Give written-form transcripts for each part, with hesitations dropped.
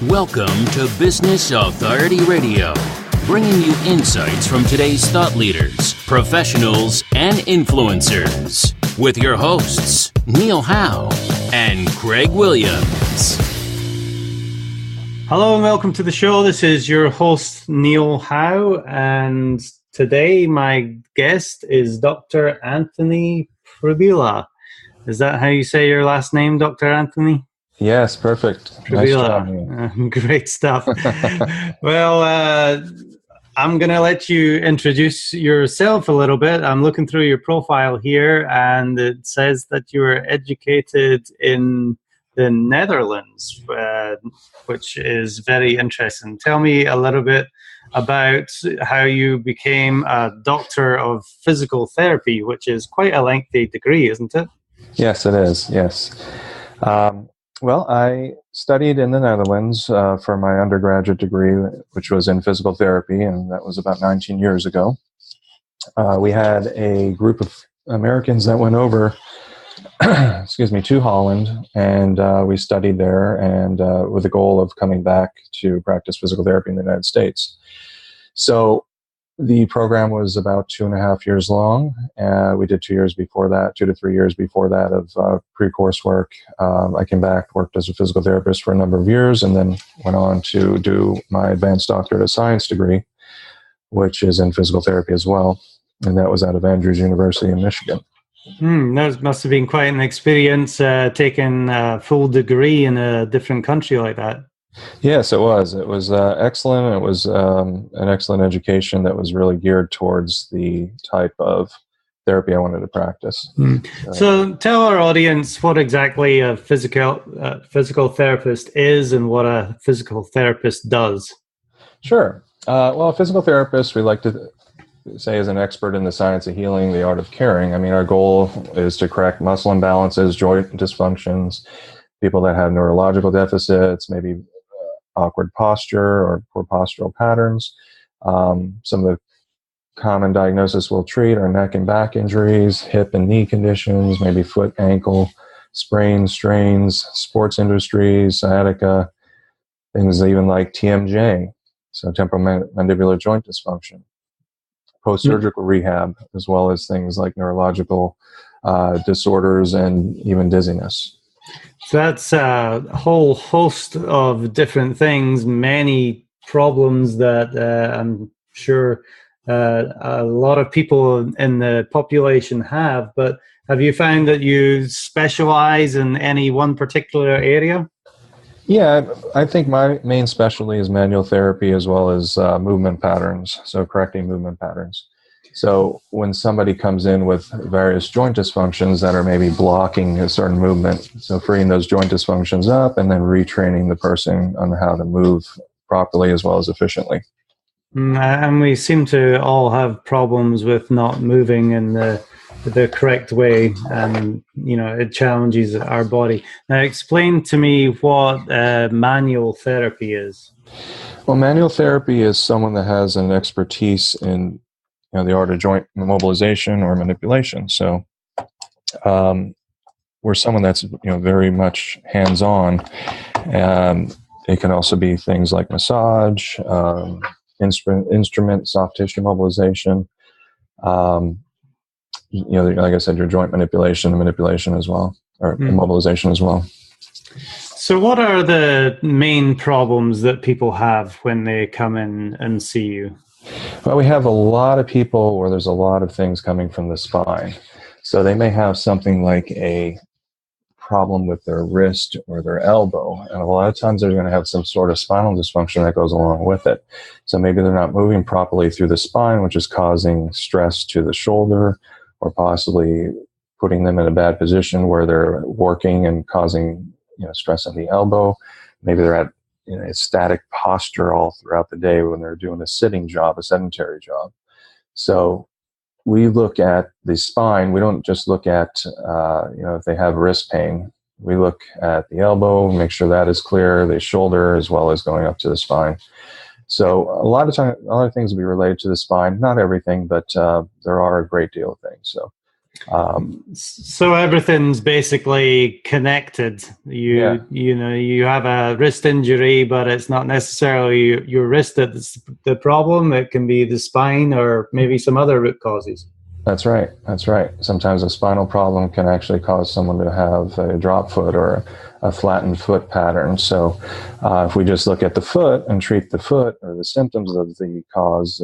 Welcome to Business Authority Radio, bringing you insights from today's thought leaders, professionals, and influencers. With your hosts, Neil Howe and Craig Williams. Hello and welcome to the show. This is your host, Neil Howe, and today my guest is Dr. Anthony Pribila. Is that how you say your last name, Dr. Anthony? Yes, perfect. Pribila. Nice great stuff. Well, I'm going to let you introduce yourself a little bit. I'm looking through your profile here, and it says that you were educated in the Netherlands, which is very interesting. Tell me a little bit about how you became a doctor of physical therapy, which is quite a lengthy degree, isn't it? Yes, it is. Yes. Well, I studied in the Netherlands for my undergraduate degree, which was in physical therapy, and that was about 19 years ago. We had a group of Americans that went over, to Holland, and we studied there, and with the goal of coming back to practice physical therapy in the United States. So the program was about 2.5 years long. We did 2 years before that, 2 to 3 years before that of pre-course work. I came back, worked as a physical therapist for a number of years, and then went on to do my advanced doctorate of science degree, which is in physical therapy as well. And that was out of Andrews University in Michigan. That must have been quite an experience, taking a full degree in a different country like that. Yes, it was. It was excellent. It was an excellent education that was really geared towards the type of therapy I wanted to practice. So tell our audience what exactly a physical therapist is and what a physical therapist does. Sure. Well, a physical therapist, we like to say, is an expert in the science of healing, the art of caring. I mean, our goal is to correct muscle imbalances, joint dysfunctions, people that have neurological deficits, maybe awkward posture or poor postural patterns. Some of the common diagnoses we'll treat are neck and back injuries, hip and knee conditions, maybe foot, ankle, sprains, strains, sports industries, sciatica, things even like TMJ, so temporomandibular joint dysfunction, post-surgical rehab, as well as things like neurological disorders and even dizziness. So that's a whole host of different things, many problems that I'm sure a lot of people in the population have. But have you found that you specialize in any one particular area? Yeah, I think my main specialty is manual therapy as well as movement patterns, so correcting movement patterns. So when somebody comes in with various joint dysfunctions that are maybe blocking a certain movement, so freeing those joint dysfunctions up and then retraining the person on how to move properly as well as efficiently. And we seem to all have problems with not moving in the correct way, and it challenges our body. Now, explain to me what manual therapy is. Well, manual therapy is someone that has an expertise in the art of joint mobilization or manipulation. So we're someone that's very much hands-on. It can also be things like massage, instrument, soft tissue mobilization. Like I said, your joint manipulation as well, or immobilization as well. So what are the main problems that people have when they come in and see you? Well, we have a lot of people where there's a lot of things coming from the spine. So they may have something like a problem with their wrist or their elbow. And a lot of times they're going to have some sort of spinal dysfunction that goes along with it. So maybe they're not moving properly through the spine, which is causing stress to the shoulder, or possibly putting them in a bad position where they're working and causing stress on the elbow. Maybe they're at a static posture all throughout the day when they're doing a sitting job, a sedentary job. So we look at the spine. We don't just look at, if they have wrist pain. We look at the elbow, make sure that is clear, the shoulder, as well as going up to the spine. So a lot of things will be related to the spine. Not everything, but there are a great deal of things. So So everything's basically connected. You have a wrist injury, but it's not necessarily your wrist that's the problem. It can be the spine or maybe some other root causes. That's right. Sometimes a spinal problem can actually cause someone to have a drop foot or a flattened foot pattern. So if we just look at the foot and treat the foot or the symptoms of the cause,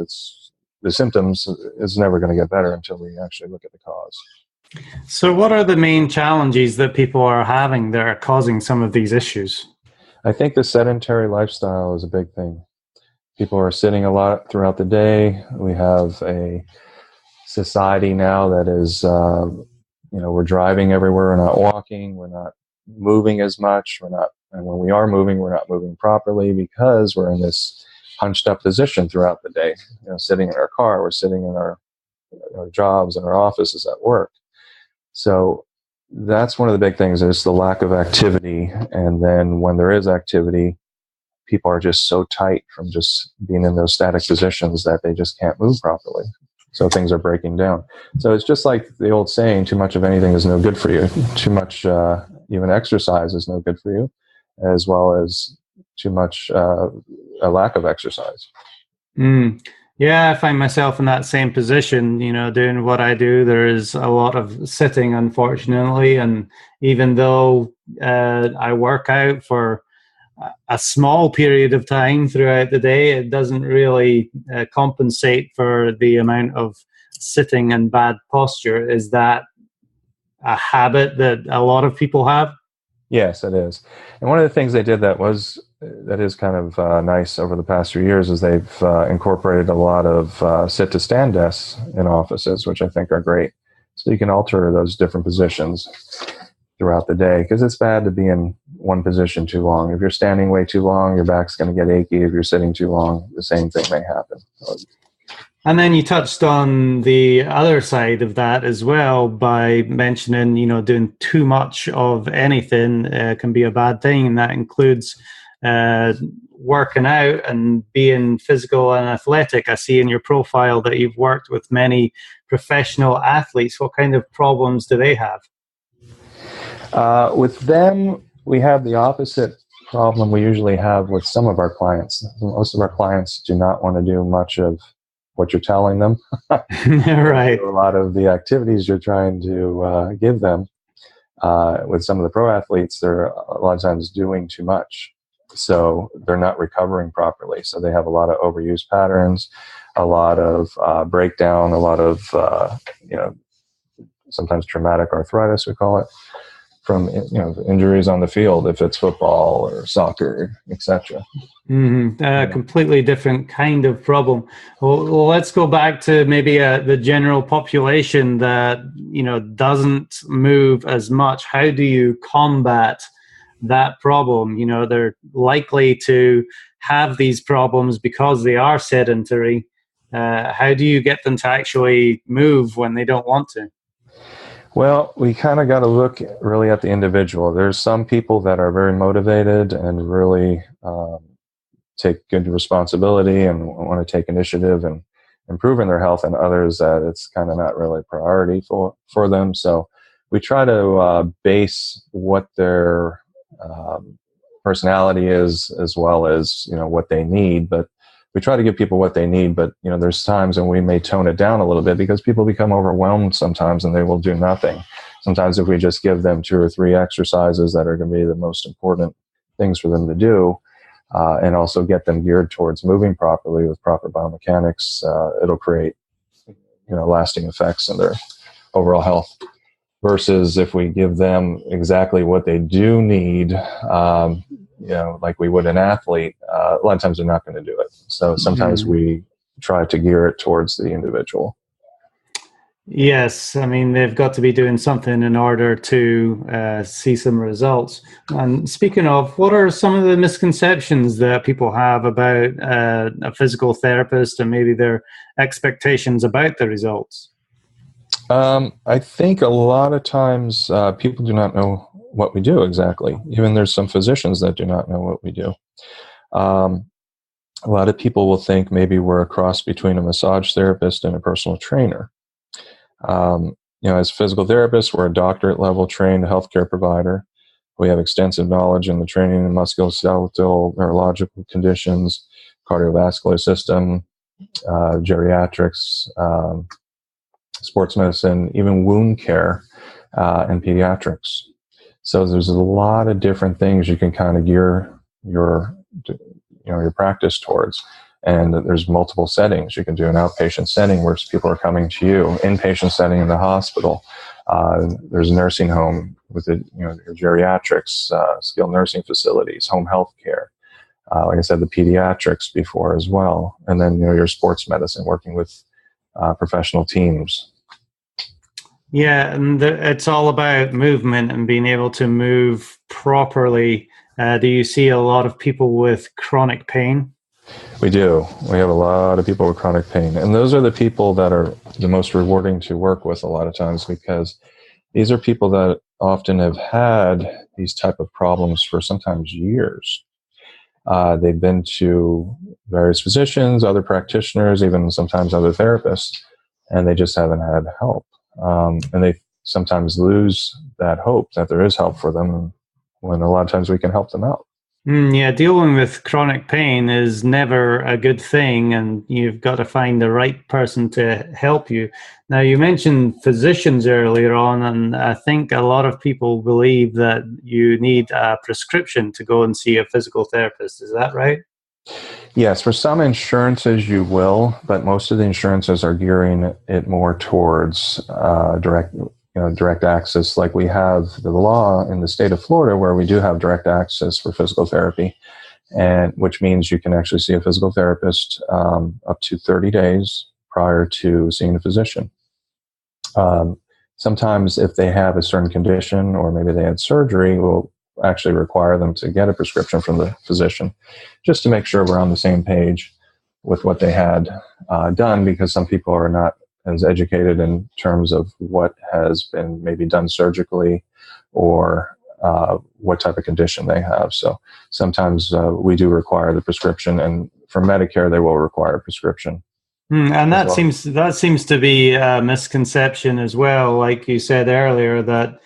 the symptoms is never going to get better until we actually look at the cause. So what are the main challenges that people are having that are causing some of these issues? I think the sedentary lifestyle is a big thing. People are sitting a lot throughout the day. We have a society now that is, we're driving everywhere. We're not walking. We're not moving as much. And when we are moving, we're not moving properly because we're in this hunched up position throughout the day. Sitting in our car, we're sitting in our jobs and our offices at work. So that's one of the big things is the lack of activity. And then when there is activity, people are just so tight from just being in those static positions that they just can't move properly. So things are breaking down. So it's just like the old saying, too much of anything is no good for you. Too much, even exercise is no good for you, as well as too much, a lack of exercise. Yeah, I find myself in that same position, doing what I do. There is a lot of sitting, unfortunately. And even though I work out for a small period of time throughout the day, it doesn't really compensate for the amount of sitting and bad posture. Is that a habit that a lot of people have? Yes, it is. And one of the things they did that is kind of nice over the past few years is they've incorporated a lot of sit-to-stand desks in offices, which I think are great. So you can alter those different positions throughout the day because it's bad to be in one position too long. If you're standing way too long, your back's going to get achy. If you're sitting too long, the same thing may happen. And then you touched on the other side of that as well by mentioning, doing too much of anything can be a bad thing. And that includes working out and being physical and athletic. I see in your profile that you've worked with many professional athletes. What kind of problems do they have? With them, we have the opposite problem we usually have with some of our clients. Most of our clients do not want to do much of what you're telling them. Right. A lot of the activities you're trying to give them. With some of the pro athletes, they're a lot of times doing too much. So they're not recovering properly. So they have a lot of overuse patterns, a lot of breakdown, a lot of, sometimes traumatic arthritis, we call it, from injuries on the field, if it's football or soccer, etc. Completely different kind of problem. Well, let's go back to maybe the general population that doesn't move as much. How do you combat that problem? They're likely to have these problems because they are sedentary. How do you get them to actually move when they don't want to? Well, we kind of got to look really at the individual. There's some people that are very motivated and really take good responsibility and want to take initiative and improve in their health, and others that it's kind of not really a priority for them. So we try to base what their personality is as well as what they need, but we try to give people what they need, but there's times when we may tone it down a little bit because people become overwhelmed sometimes and they will do nothing. Sometimes if we just give them 2 or 3 exercises that are going to be the most important things for them to do, and also get them geared towards moving properly with proper biomechanics, it'll create lasting effects in their overall health. Versus if we give them exactly what they do need, like we would an athlete, a lot of times they're not going to do it. So sometimes we try to gear it towards the individual. Yes, I mean, they've got to be doing something in order to see some results. And speaking of, what are some of the misconceptions that people have about a physical therapist and maybe their expectations about the results? I think a lot of times people do not know what we do exactly. Even there's some physicians that do not know what we do. A lot of people will think maybe we're a cross between a massage therapist and a personal trainer. as physical therapists, we're a doctorate level trained healthcare provider. We have extensive knowledge in the training in musculoskeletal, neurological conditions, cardiovascular system, geriatrics, sports medicine, even wound care, and pediatrics. So there's a lot of different things you can kind of gear your practice towards. And there's multiple settings. You can do an outpatient setting where people are coming to you, inpatient setting in the hospital. There's a nursing home with your geriatrics, skilled nursing facilities, home health care. Like I said, the pediatrics before as well. And then, your sports medicine, working with professional teams. Yeah, and it's all about movement and being able to move properly. Do you see a lot of people with chronic pain? We do. We have a lot of people with chronic pain. And those are the people that are the most rewarding to work with a lot of times, because these are people that often have had these type of problems for sometimes years. They've been to various physicians, other practitioners, even sometimes other therapists, and they just haven't had help. And they sometimes lose that hope that there is help for them, when a lot of times we can help them out. Yeah, dealing with chronic pain is never a good thing, and you've got to find the right person to help you. Now, you mentioned physicians earlier on, and I think a lot of people believe that you need a prescription to go and see a physical therapist. Is that right? Yes, for some insurances you will, but most of the insurances are gearing it more towards direct access. Like we have the law in the state of Florida where we do have direct access for physical therapy, and which means you can actually see a physical therapist up to 30 days prior to seeing a physician. Sometimes if they have a certain condition or maybe they had surgery, we'll actually require them to get a prescription from the physician just to make sure we're on the same page with what they had done, because some people are not as educated in terms of what has been maybe done surgically or what type of condition they have. So sometimes we do require the prescription, and for Medicare, they will require a prescription. And that seems to be a misconception as well. Like you said earlier, that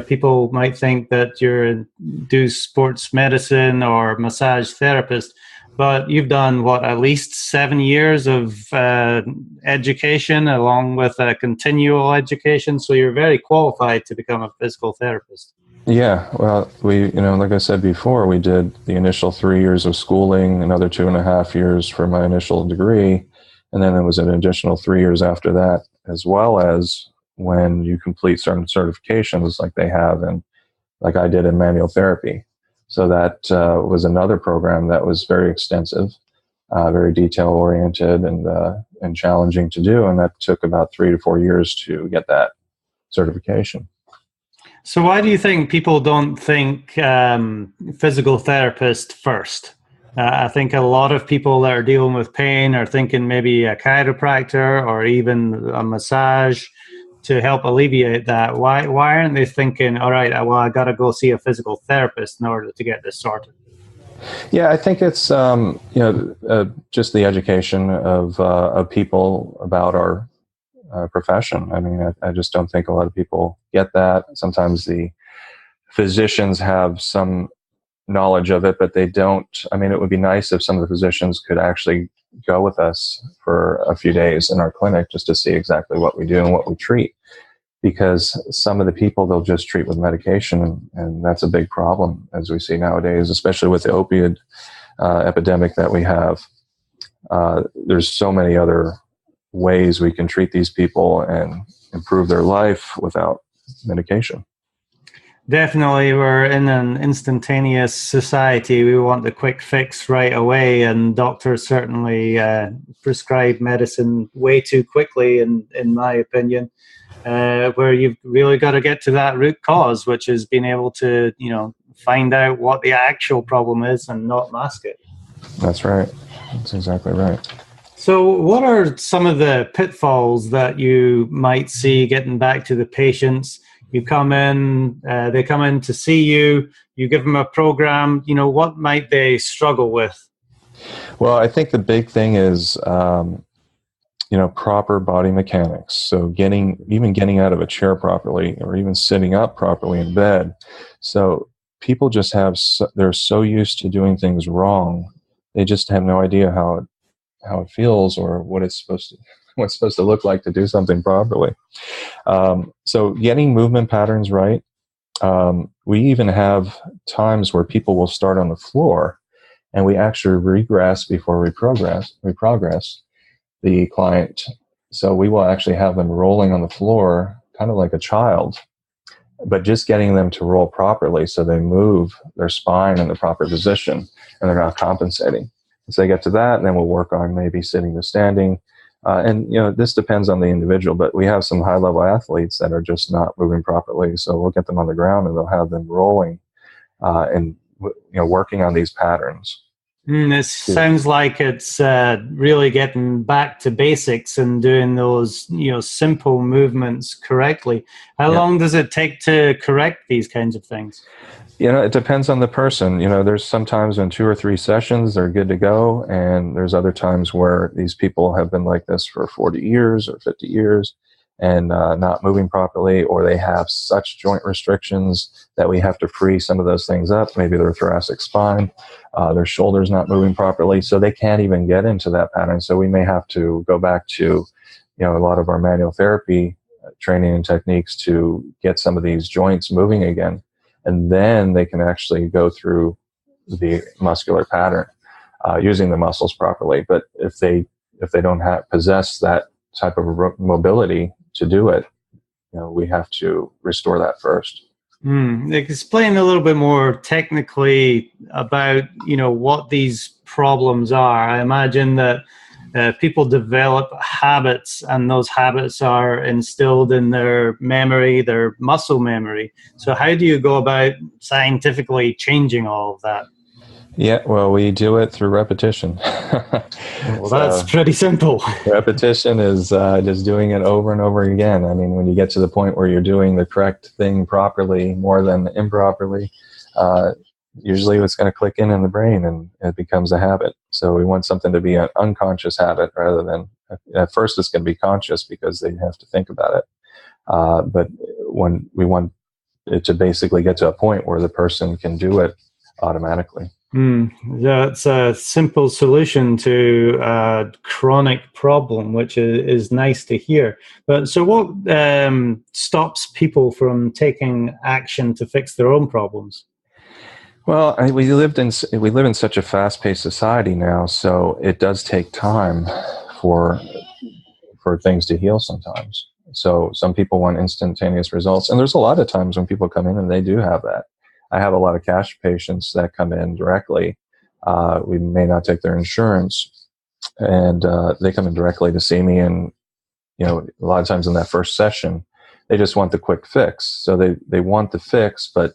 people might think that you do sports medicine or massage therapist, but you've done at least 7 years of education along with a continual education. So you're very qualified to become a physical therapist. Yeah, well, we, like I said before, we did the initial 3 years of schooling, another 2.5 years for my initial degree, and then there was an additional 3 years after that, as well as when you complete certain certifications like they have, and like I did in manual therapy. So that was another program that was very extensive, very detail-oriented and challenging to do, and that took about 3 to 4 years to get that certification. So why do you think people don't think physical therapist first? I think a lot of people that are dealing with pain are thinking maybe a chiropractor or even a massage to help alleviate that. Why aren't they thinking, all right, well, I got to go see a physical therapist in order to get this sorted? Yeah, I think it's just the education of people about our profession. I mean, I just don't think a lot of people get that. Sometimes the physicians have some knowledge of it, but they don't. I mean, it would be nice if some of the physicians could actually go with us for a few days in our clinic just to see exactly what we do and what we treat, because some of the people they'll just treat with medication, and that's a big problem as we see nowadays, especially with the opioid epidemic that we have. There's so many other ways we can treat these people and improve their life without medication. Definitely, we're in an instantaneous society. We want the quick fix right away, and doctors certainly prescribe medicine way too quickly, in my opinion, where you've really got to get to that root cause, which is being able to, find out what the actual problem is and not mask it. That's right. That's exactly right. So what are some of the pitfalls that you might see getting back to the patients? You come in, they come in to see you, you give them a program, what might they struggle with? Well, I think the big thing is proper body mechanics. So getting out of a chair properly, or even sitting up properly in bed. So people just they're so used to doing things wrong, they just have no idea how it feels or what's supposed to look like to do something properly. So getting movement patterns right. We even have times where people will start on the floor, and we actually regress before we progress the client. So we will actually have them rolling on the floor, kind of like a child, but just getting them to roll properly so they move their spine in the proper position and they're not compensating. So they get to that, and then we'll work on maybe sitting to standing. And this depends on the individual, but we have some high-level athletes that are just not moving properly. So we'll get them on the ground, and they'll have them rolling and working on these patterns. This sounds like it's really getting back to basics and doing those simple movements correctly. How long does it take to correct these kinds of things? It depends on the person. There's sometimes in 2 or 3 sessions they're good to go, and there's other times where these people have been like this for 40 years or 50 years and not moving properly, or they have such joint restrictions that we have to free some of those things up. Maybe their thoracic spine, their shoulders not moving properly, so they can't even get into that pattern. So we may have to go back to a lot of our manual therapy training and techniques to get some of these joints moving again. And then they can actually go through the muscular pattern using the muscles properly. But if they don't possess that type of mobility to do it, we have to restore that first. Explain a little bit more technically about what these problems are. I imagine that people develop habits, and those habits are instilled in their memory, their muscle memory. So how do you go about scientifically changing all of that? Yeah, well, we do it through repetition. Well, that's pretty simple. Repetition is just doing it over and over again. I mean, when you get to the point where you're doing the correct thing properly more than improperly, usually it's going to click in the brain and it becomes a habit. So we want something to be an unconscious habit rather than, at first it's going to be conscious because they have to think about it. But when we want it to basically get to a point where the person can do it automatically. That's a simple solution to a chronic problem, which is nice to hear. But so what stops people from taking action to fix their own problems? Well, we live in such a fast-paced society now, so it does take time for things to heal sometimes. So some people want instantaneous results, and there's a lot of times when people come in and they do have that. I have a lot of cash patients that come in directly. We may not take their insurance, and they come in directly to see me. And a lot of times in that first session, they just want the quick fix. So they want the fix, but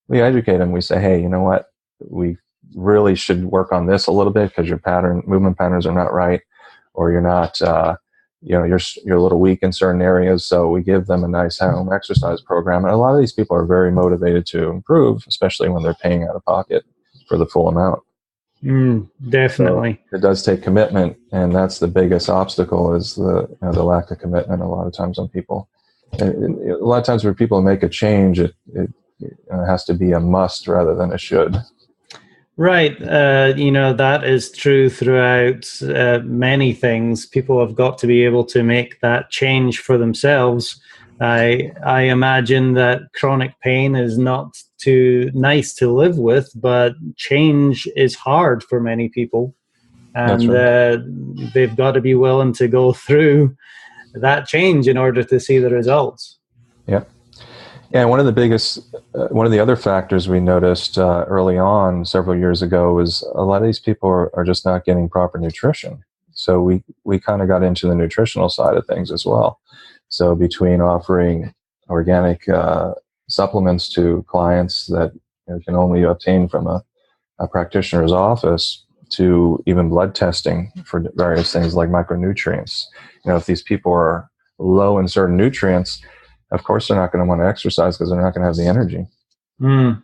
we educate them. We say, hey, you know what? We really should work on this a little bit because your movement patterns are not right, or you're not. You're a little weak in certain areas, so we give them a nice home exercise program. And a lot of these people are very motivated to improve, especially when they're paying out of pocket for the full amount. Definitely. So it does take commitment, and that's the biggest obstacle is the lack of commitment a lot of times on people. A lot of times when people make a change, it has to be a must rather than a should. Right. That is true throughout many things. People have got to be able to make that change for themselves. I imagine that chronic pain is not too nice to live with, but change is hard for many people. And they've got to be willing to go through that change in order to see the results. Yeah. Yeah, one of the other factors we noticed early on several years ago was a lot of these people are just not getting proper nutrition. So we kind of got into the nutritional side of things as well. So between offering organic supplements to clients that can only obtain from a practitioner's office, to even blood testing for various things like micronutrients. If these people are low in certain nutrients, of course they're not going to want to exercise because they're not going to have the energy.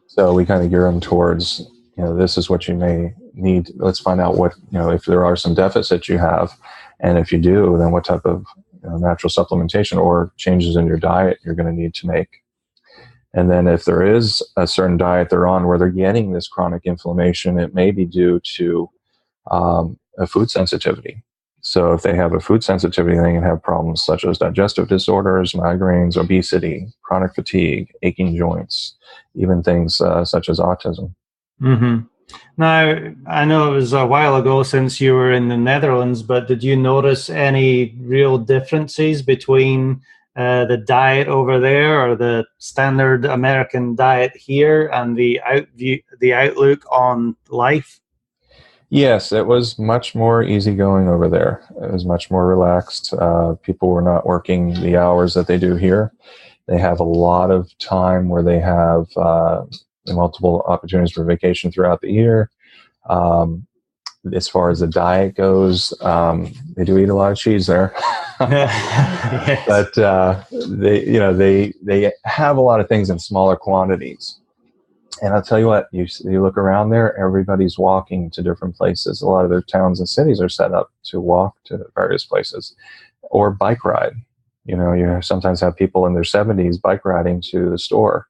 So we kind of gear them towards, this is what you may need. Let's find out what, if there are some deficits you have, And if you do, then what type of natural supplementation or changes in your diet you're going to need to make. And then if there is a certain diet they're on where they're getting this chronic inflammation, it may be due to a food sensitivity. So if they have a food sensitivity, they can have problems such as digestive disorders, migraines, obesity, chronic fatigue, aching joints, even things such as autism. Mm-hmm. Now, I know it was a while ago since you were in the Netherlands, but did you notice any real differences between the diet over there or the standard American diet here and the outlook on life? Yes, it was much more easygoing over there. It was much more relaxed. People were not working the hours that they do here. They have a lot of time where they have multiple opportunities for vacation throughout the year. As far as the diet goes, they do eat a lot of cheese there. Yes. But they have a lot of things in smaller quantities. And I'll tell you what, you look around there, everybody's walking to different places. A lot of their towns and cities are set up to walk to various places or bike ride. You sometimes have people in their 70s bike riding to the store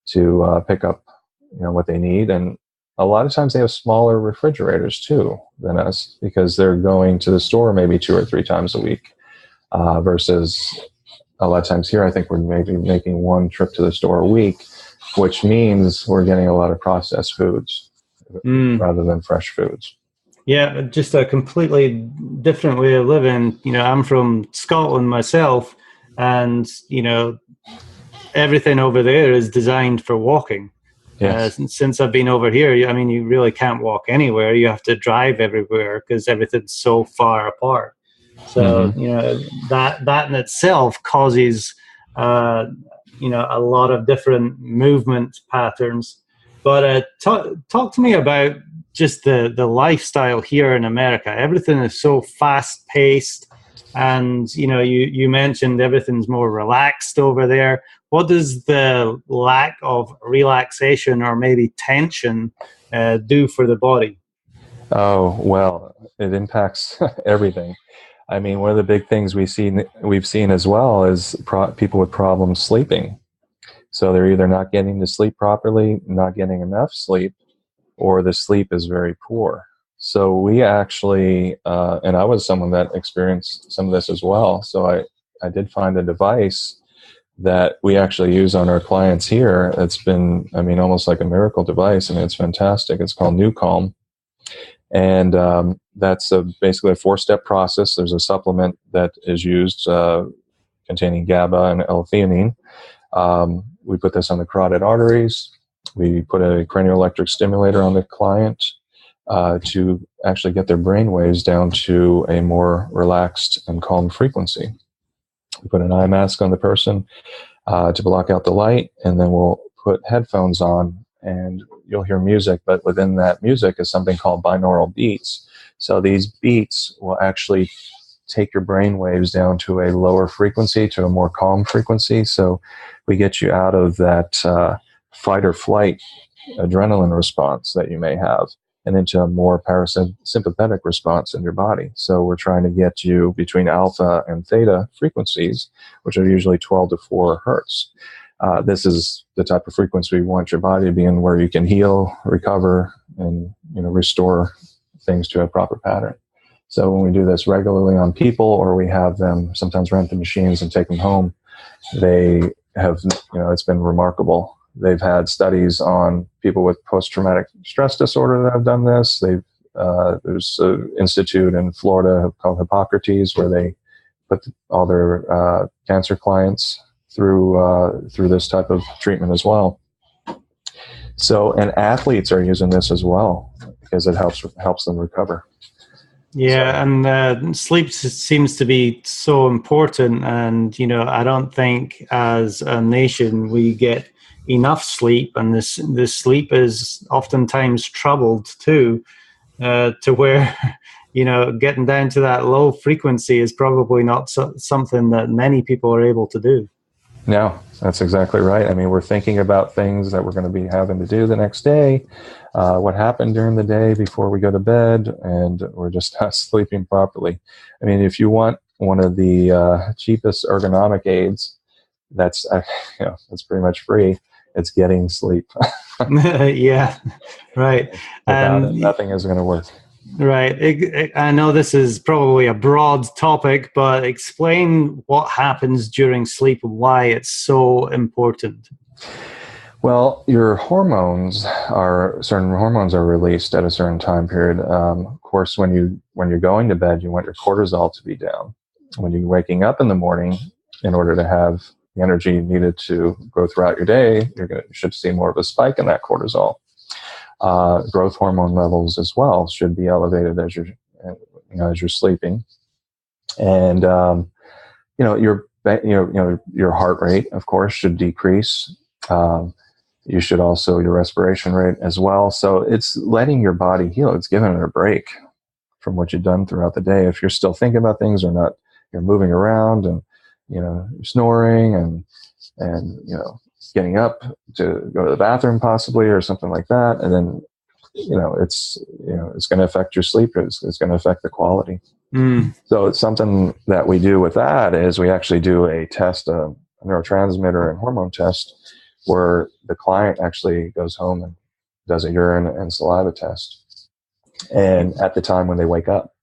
to pick up, what they need. And a lot of times they have smaller refrigerators too than us because they're going to the store maybe 2 or 3 times a week versus a lot of times here, I think we're maybe making one trip to the store a week, which means we're getting a lot of processed foods rather than fresh foods. Yeah, just a completely different way of living. I'm from Scotland myself, and, everything over there is designed for walking. Yes. Since I've been over here, you really can't walk anywhere. You have to drive everywhere because everything's so far apart. So, that in itself causes a lot of different movement patterns. But talk to me about just the lifestyle here in America. Everything is so fast paced, and you mentioned everything's more relaxed over there. What does the lack of relaxation or maybe tension do for the body? Oh, well, it impacts everything. I mean, one of the big things we've seen as well is people with problems sleeping. So they're either not getting to sleep properly, not getting enough sleep, or the sleep is very poor. So we actually, and I was someone that experienced some of this as well. So I did find a device that we actually use on our clients here. It's been, almost like a miracle device, and it's fantastic. It's called New Calm. And that's basically a 4-step process. There's a supplement that is used containing GABA and L-theanine. We put this on the carotid arteries. We put a cranial electric stimulator on the client to actually get their brain waves down to a more relaxed and calm frequency. We put an eye mask on the person to block out the light, and then we'll put headphones on, and you'll hear music, but within that music is something called binaural beats. So these beats will actually take your brain waves down to a lower frequency, to a more calm frequency. So we get you out of that fight or flight adrenaline response that you may have and into a more parasympathetic response in your body. So we're trying to get you between alpha and theta frequencies, which are usually 12 to 4 hertz. This is the type of frequency we want your body to be in, where you can heal, recover, and restore things to a proper pattern. So when we do this regularly on people, or we have them sometimes rent the machines and take them home, they have, it's been remarkable. They've had studies on people with post-traumatic stress disorder that have done this. There's an institute in Florida called Hippocrates, where they put all their cancer clients through this type of treatment as well. So, and athletes are using this as well because it helps them recover. Yeah, so. And sleep seems to be so important, and I don't think as a nation we get enough sleep, and this sleep is oftentimes troubled too, to where getting down to that low frequency is probably not something that many people are able to do. No, that's exactly right. I mean, we're thinking about things that we're going to be having to do the next day, what happened during the day before we go to bed, and we're just not sleeping properly. I mean, if you want one of the cheapest ergonomic aids, that's that's pretty much free. It's getting sleep. Yeah, right. Without it, And nothing is going to work. right. I know this is probably a broad topic, but explain what happens during sleep and why it's so important. Well, your certain hormones are released at a certain time period. Of course, when you're going to bed, you want your cortisol to be down. When you're waking up in the morning, in order to have the energy needed to go throughout your day, you should see more of a spike in that cortisol. Growth hormone levels as well should be elevated as you're sleeping, and your heart rate, of course, should decrease. You should also your respiration rate as well. So it's letting your body heal. It's giving it a break from what you've done throughout the day. If you're still thinking about things or not, you're moving around and you're snoring and getting up to go to the bathroom possibly or something like that, and then it's going to affect your sleep. It's going to affect the quality. So it's something that we do with that is we actually do a test, a neurotransmitter and hormone test, where the client actually goes home and does a urine and saliva test, and at the time when they wake up.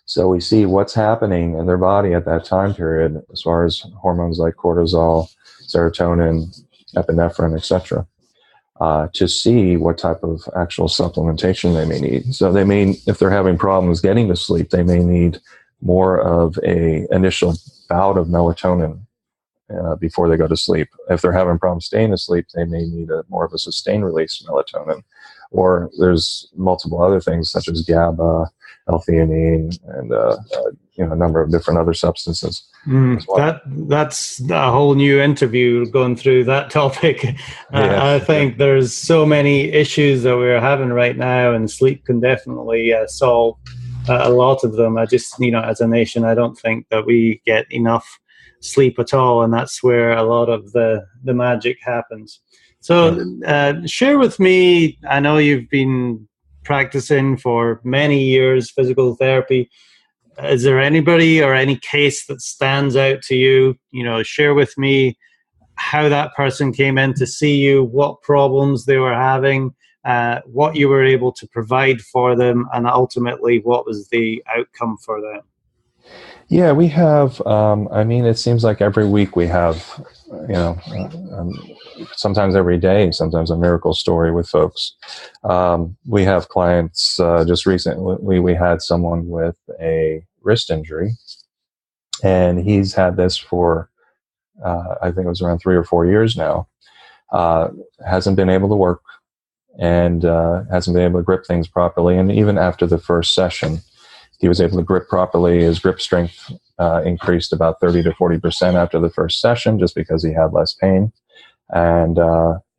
So we see what's happening in their body at that time period as far as hormones like cortisol, serotonin, epinephrine, etc., to see what type of actual supplementation they may need. So they may, if they're having problems getting to sleep, they may need more of a initial bout of melatonin before they go to sleep. If they're having problems staying asleep, they may need more of a sustained release melatonin. Or there's multiple other things such as GABA, L-theanine, and a number of different other substances. Well. That's a whole new interview going through that topic. I think there's so many issues that we're having right now, and sleep can definitely solve a lot of them. I just, as a nation, I don't think that we get enough sleep at all, and that's where a lot of the magic happens. So share with me, I know you've been practicing for many years physical therapy. Is there anybody or any case that stands out to you? Share with me how that person came in to see you, what problems they were having, what you were able to provide for them, and ultimately what was the outcome for them. Yeah, we have, it seems like every week we have, sometimes every day, sometimes a miracle story with folks. We have clients, just recently we had someone with a wrist injury, and he's had this for, I think it was around 3 or 4 years now. Hasn't been able to work and hasn't been able to grip things properly. And even after the first session, he was able to grip properly. His grip strength increased about 30 to 40% after the first session, just because he had less pain, and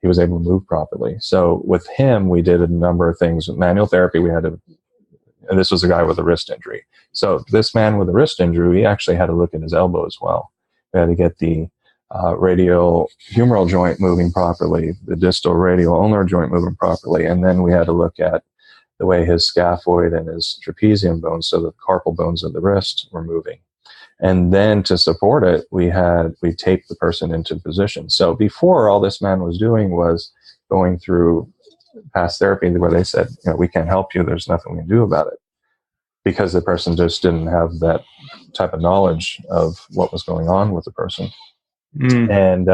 he was able to move properly. So with him, we did a number of things. With manual therapy, and this was a guy with a wrist injury. So this man with a wrist injury, we actually had to look at his elbow as well. We had to get the radial humeral joint moving properly, the distal radial ulnar joint moving properly, and then we had to look at the way his scaphoid and his trapezium bones, so the carpal bones of the wrist, were moving. And then to support it, we taped the person into position. So before, all this man was doing was going through past therapy where they said, we can't help you, there's nothing we can do about it, because the person just didn't have that type of knowledge of what was going on with the person. And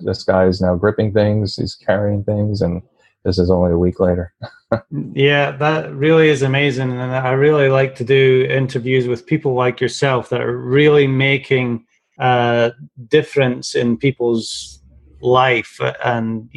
this guy is now gripping things, he's carrying things, and this is only a week later. Yeah, that really is amazing. And I really like to do interviews with people like yourself that are really making a difference in people's life. And,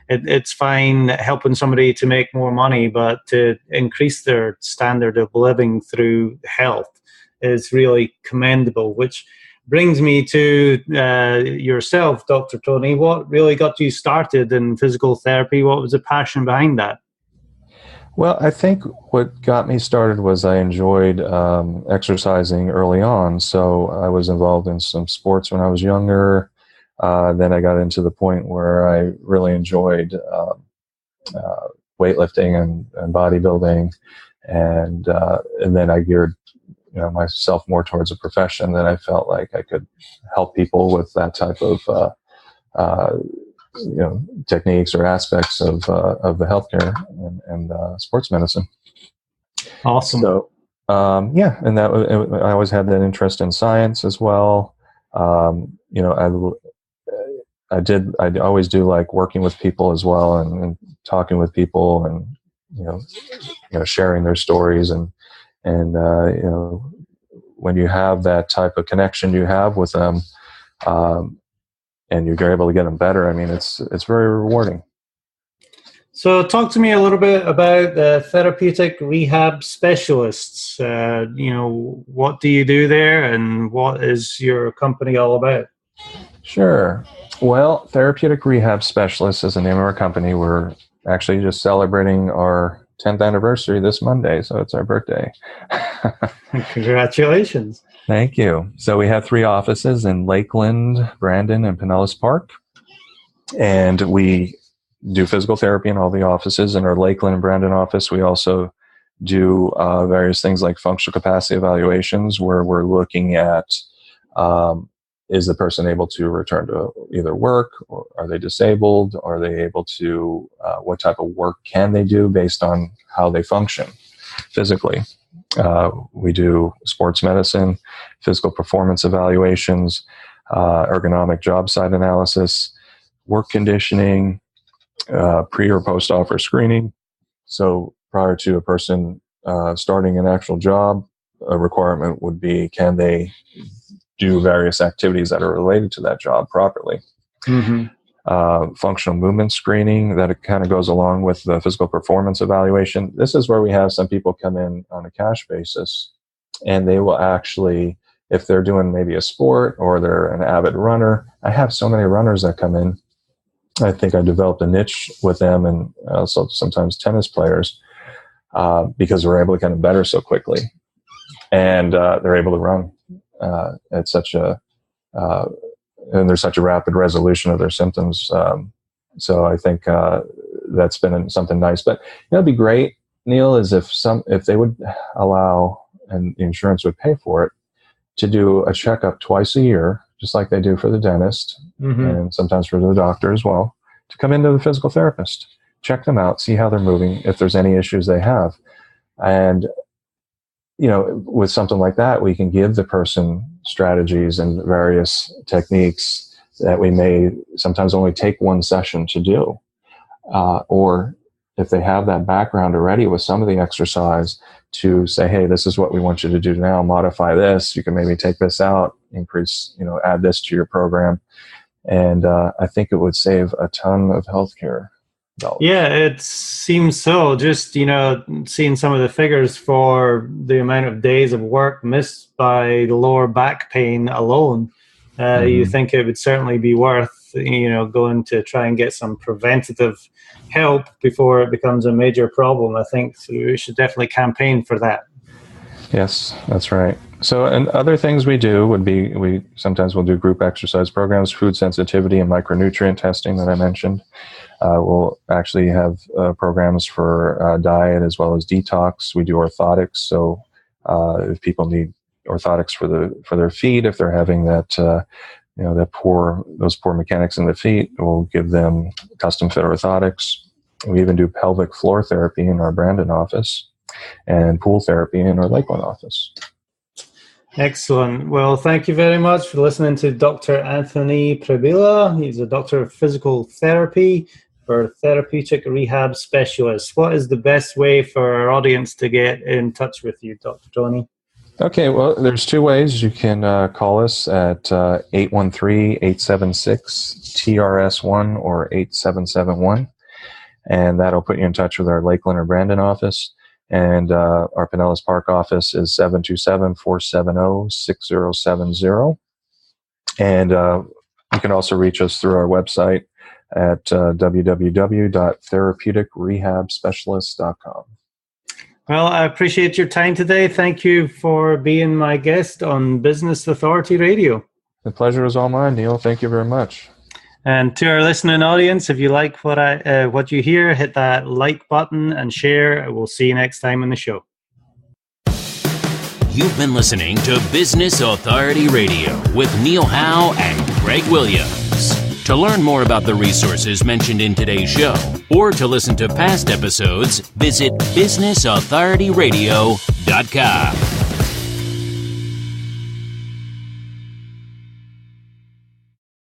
it's fine helping somebody to make more money, but to increase their standard of living through health is really commendable, which brings me to yourself, Dr. Tony. What really got you started in physical therapy? What was the passion behind that? Well, I think what got me started was I enjoyed exercising early on. So I was involved in some sports when I was younger. Then I got into the point where I really enjoyed weightlifting and bodybuilding, and then I geared myself more towards a profession that I felt like I could help people with that type of techniques or aspects of the healthcare and sports medicine. Awesome. So and that I always had that interest in science as well. I always do like working with people as well, and talking with people, and sharing their stories, and when you have that type of connection you have with them, and you're able to get them better, I mean, it's very rewarding. So talk to me a little bit about the Therapeutic Rehab Specialists. What do you do there, and what is your company all about? Sure. Well, Therapeutic Rehab Specialists is the name of our company. We're actually just celebrating our 10th anniversary this Monday, so it's our birthday. Congratulations. Thank you. So we have 3 offices in Lakeland, Brandon, and Pinellas Park. And we do physical therapy in all the offices. In our Lakeland and Brandon office, we also do various things like functional capacity evaluations, where we're looking at is the person able to return to either work, or are they disabled? Are they able to, what type of work can they do based on how they function physically? We do sports medicine, physical performance evaluations, ergonomic job site analysis, work conditioning, pre or post offer screening. So prior to a person starting an actual job, a requirement would be, can they do various activities that are related to that job properly? Mm-hmm. Functional movement screening, that it kind of goes along with the physical performance evaluation. This is where we have some people come in on a cash basis, and they will actually, if they're doing maybe a sport or they're an avid runner, I have so many runners that come in. I think I developed a niche with them, and also sometimes tennis players, because we're able to kind of better so quickly, and they're able to run at such a and there's such a rapid resolution of their symptoms. So I think that's been something nice. But it'd be great, Neil, is if they would allow, and the insurance would pay for it, to do a checkup twice a year, just like they do for the dentist, mm-hmm. and sometimes for the doctor as well, to come into the physical therapist, check them out, see how they're moving, if there's any issues they have. And with something like that, we can give the person strategies and various techniques that we may sometimes only take one session to do. Or if they have that background already with some of the exercise, to say, hey, this is what we want you to do now, modify this. You can maybe take this out, increase, add this to your program. And I think it would save a ton of healthcare dollars. Yeah, it seems so. Just, seeing some of the figures for the amount of days of work missed by the lower back pain alone, mm-hmm. you think it would certainly be worth, going to try and get some preventative help before it becomes a major problem. I think we should definitely campaign for that. Yes, that's right. So, and other things we do would be, we sometimes will do group exercise programs, food sensitivity and micronutrient testing that I mentioned. We'll actually have programs for diet as well as detox. We do orthotics. So if people need orthotics for their feet, if they're having those poor mechanics in the feet, we'll give them custom fit orthotics. We even do pelvic floor therapy in our Brandon office, and pool therapy in our Lakeland office. Excellent. Well, thank you very much for listening to Dr. Anthony Pribila. He's a doctor of physical therapy for Therapeutic Rehab Specialists. What is the best way for our audience to get in touch with you, Dr. Tony? Okay, well, there's 2 ways. You can call us at 813-876-TRS1 or 8771, and that'll put you in touch with our Lakeland or Brandon office. And our Pinellas Park office is 727-470-6070. And you can also reach us through our website at www.therapeuticrehabspecialists.com. Well, I appreciate your time today. Thank you for being my guest on Business Authority Radio. The pleasure is all mine, Neil. Thank you very much. And to our listening audience, if you like what you hear, hit that like button and share. We'll see you next time on the show. You've been listening to Business Authority Radio with Neil Howe and Greg Williams. To learn more about the resources mentioned in today's show or to listen to past episodes, visit businessauthorityradio.com.